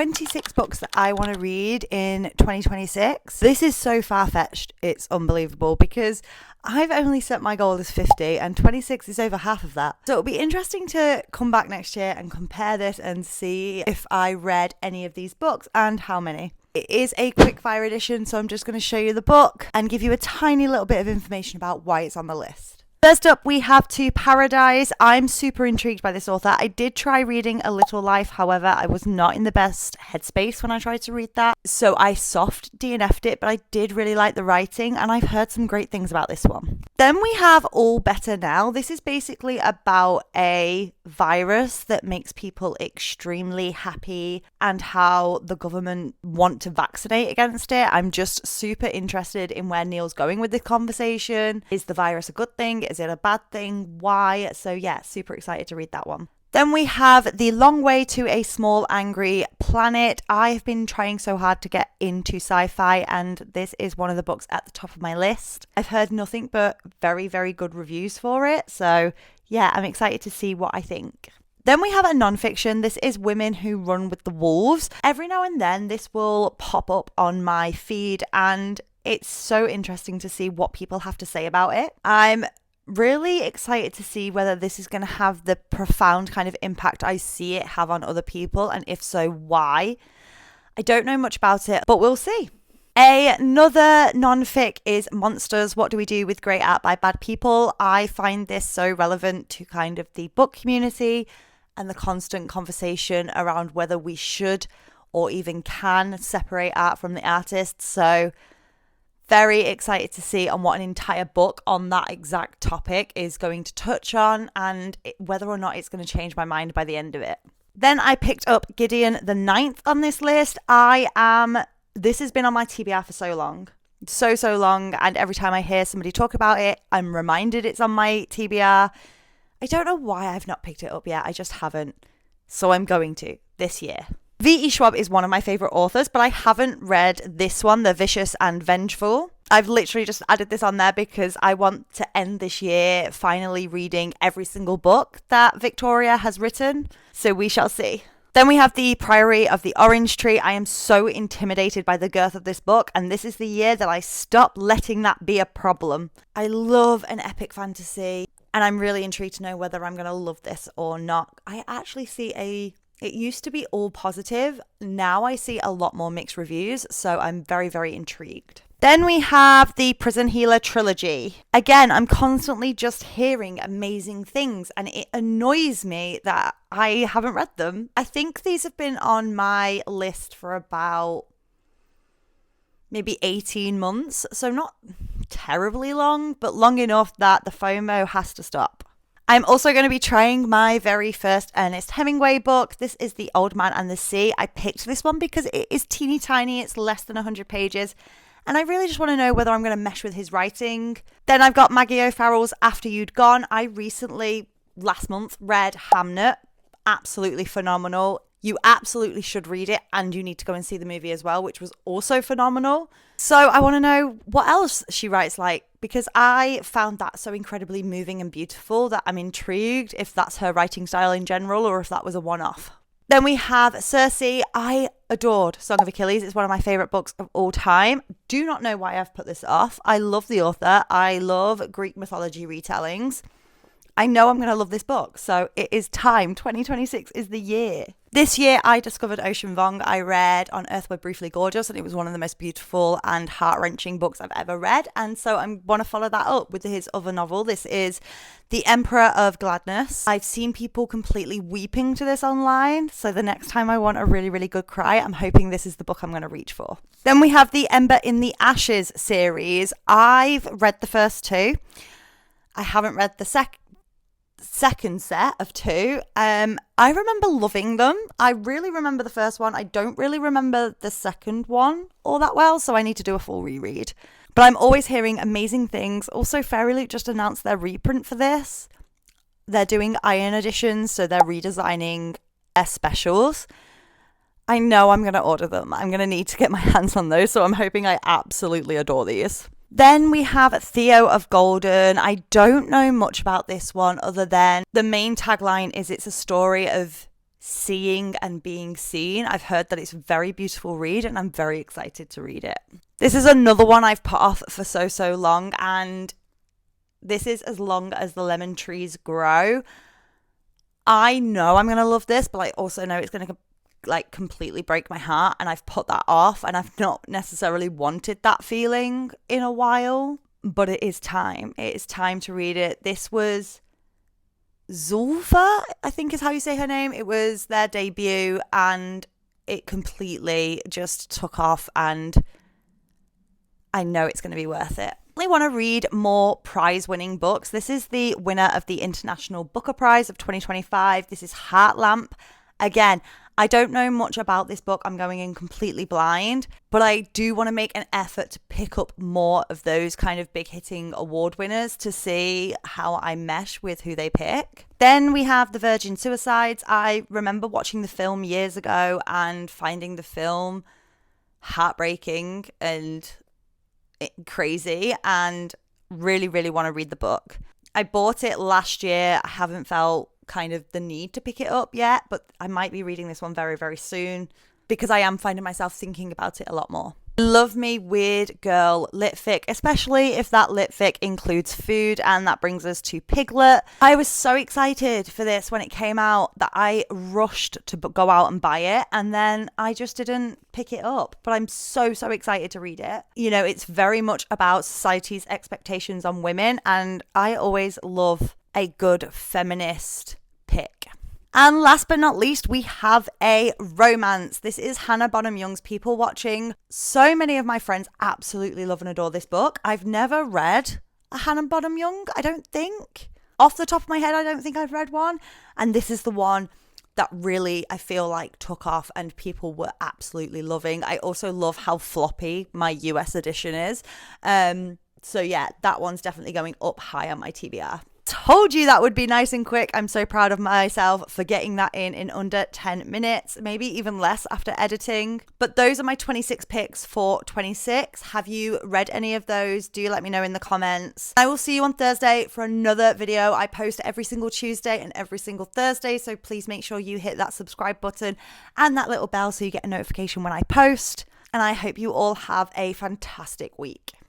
26 books that I want to read in 2026. This is so far-fetched, it's unbelievable, because I've only set my goal as 50 and 26 is over half of that. So it'll be interesting to come back next year and compare this and see if I read any of these books and how many. It is a quickfire edition, so I'm just going to show you the book and give you a tiny little bit of information about why it's on the list. First up, we have To Prioritise. I'm super intrigued by this author. I did try reading A Little Life, however, I was not in the best headspace when I tried to read that. So I soft DNF'd it, but I did really like the writing and I've heard some great things about this one. Then we have All Better Now. This is basically about a virus that makes people extremely happy and how the government want to vaccinate against it. I'm just super interested in where Neal's going with this conversation. Is the virus a good thing? Is it a bad thing? Why? So yeah, super excited to read that one. Then we have The Long Way to a Small Angry Planet. I have been trying so hard to get into sci-fi and this is one of the books at the top of my list. I've heard nothing but very, very good reviews for it. So yeah, I'm excited to see what I think. Then we have a nonfiction. This is Women Who Run with the Wolves. Every now and then this will pop up on my feed and it's so interesting to see what people have to say about it. I'm really excited to see whether this is going to have the profound kind of impact I see it have on other people, and if so, why. I don't know much about it, but we'll see. Another non-fic is Monsters, What Do We Do with Great Art by Bad People. I find this so relevant to kind of the book community and the constant conversation around whether we should or even can separate art from the artist. So very excited to see on what an entire book on that exact topic is going to touch on and whether or not it's going to change my mind by the end of it. Then I picked up Gideon the Ninth on this list. This has been on my TBR for so long. So long. And every time I hear somebody talk about it, I'm reminded it's on my TBR. I don't know why I've not picked it up yet. I just haven't. So I'm going to this year. V.E. Schwab is one of my favourite authors, but I haven't read this one, The Vicious and Vengeful. I've literally just added this on there because I want to end this year finally reading every single book that Victoria has written. So we shall see. Then we have The Priory of the Orange Tree. I am so intimidated by the girth of this book, and this is the year that I stop letting that be a problem. I love an epic fantasy, and I'm really intrigued to know whether I'm going to love this or not. I actually see it used to be all positive. Now I see a lot more mixed reviews, so I'm very, very intrigued. Then we have the Prison Healer trilogy. Again, I'm constantly just hearing amazing things and it annoys me that I haven't read them. I think these have been on my list for about maybe 18 months, so not terribly long, but long enough that the FOMO has to stop. I'm also going to be trying my very first Ernest Hemingway book. This is The Old Man and the Sea. I picked this one because it is teeny tiny. It's less than 100 pages. And I really just want to know whether I'm going to mesh with his writing. Then I've got Maggie O'Farrell's After You'd Gone. I recently, last month, read Hamnet. Absolutely phenomenal. You absolutely should read it, and you need to go and see the movie as well, which was also phenomenal. So I want to know what else she writes like, because I found that so incredibly moving and beautiful that I'm intrigued if that's her writing style in general or if that was a one-off. Then we have Circe. I adored Song of Achilles. It's one of my favourite books of all time. Do not know why I've put this off. I love the author. I love Greek mythology retellings. I know I'm going to love this book. So it is time. 2026 is the year. This year I discovered Ocean Vuong. I read On Earth We're Briefly Gorgeous, and it was one of the most beautiful and heart-wrenching books I've ever read. And so I want to follow that up with his other novel. This is The Emperor of Gladness. I've seen people completely weeping to this online. So the next time I want a really, really good cry, I'm hoping this is the book I'm going to reach for. Then we have the Ember in the Ashes series. I've read the first two. I haven't read the second set of two. I remember loving them. I really remember the first one. I don't really remember the second one all that well, so I need to do a full reread. But I'm always hearing amazing things. Also, Fairyloot just announced their reprint for this. They're doing iron editions, so they're redesigning S specials. I know I'm going to order them. I'm going to need to get my hands on those, so I'm hoping I absolutely adore these. Then we have Theo of Golden. I don't know much about this one other than the main tagline is it's a story of seeing and being seen. I've heard that it's a very beautiful read and I'm very excited to read it. This is another one I've put off for so long, and this is As Long as the Lemon Trees Grow. I know I'm going to love this, but I also know it's going to like completely break my heart, and I've put that off, and I've not necessarily wanted that feeling in a while, but it is time. It is time to read it. This was Zulfa, I think is how you say her name. It was their debut, and it completely just took off, and I know it's going to be worth it. I want to read more prize-winning books. This is the winner of the International Booker Prize of 2025. This is Heartlamp. Again, I don't know much about this book. I'm going in completely blind, but I do want to make an effort to pick up more of those kind of big hitting award winners to see how I mesh with who they pick. Then we have The Virgin Suicides. I remember watching the film years ago and finding the film heartbreaking and crazy, and really want to read the book. I bought it last year. I haven't felt kind of the need to pick it up yet, but I might be reading this one very soon because I am finding myself thinking about it a lot more. Love me weird girl litfic, especially if that litfic includes food, and that brings us to Piglet. I was so excited for this when it came out that I rushed to go out and buy it, and then I just didn't pick it up, but I'm so excited to read it. You know, it's very much about society's expectations on women, and I always love a good feminist pick. And last but not least, we have a romance. This is Hannah Bonham Young's People Watching. So many of my friends absolutely love and adore this book. I've never read a Hannah Bonham Young, I don't think. Off the top of my head, I don't think I've read one. And this is the one that really, I feel like, took off and people were absolutely loving. I also love how floppy my US edition is. So yeah, that one's definitely going up high on my TBR. Told you that would be nice and quick. I'm so proud of myself for getting that in under 10 minutes, maybe even less after editing. But those are my 26 picks for 26. Have you read any of those? Do let me know in the comments. I will see you on Thursday for another video. I post every single Tuesday and every single Thursday, so please make sure you hit that subscribe button and that little bell so you get a notification when I post. And I hope you all have a fantastic week.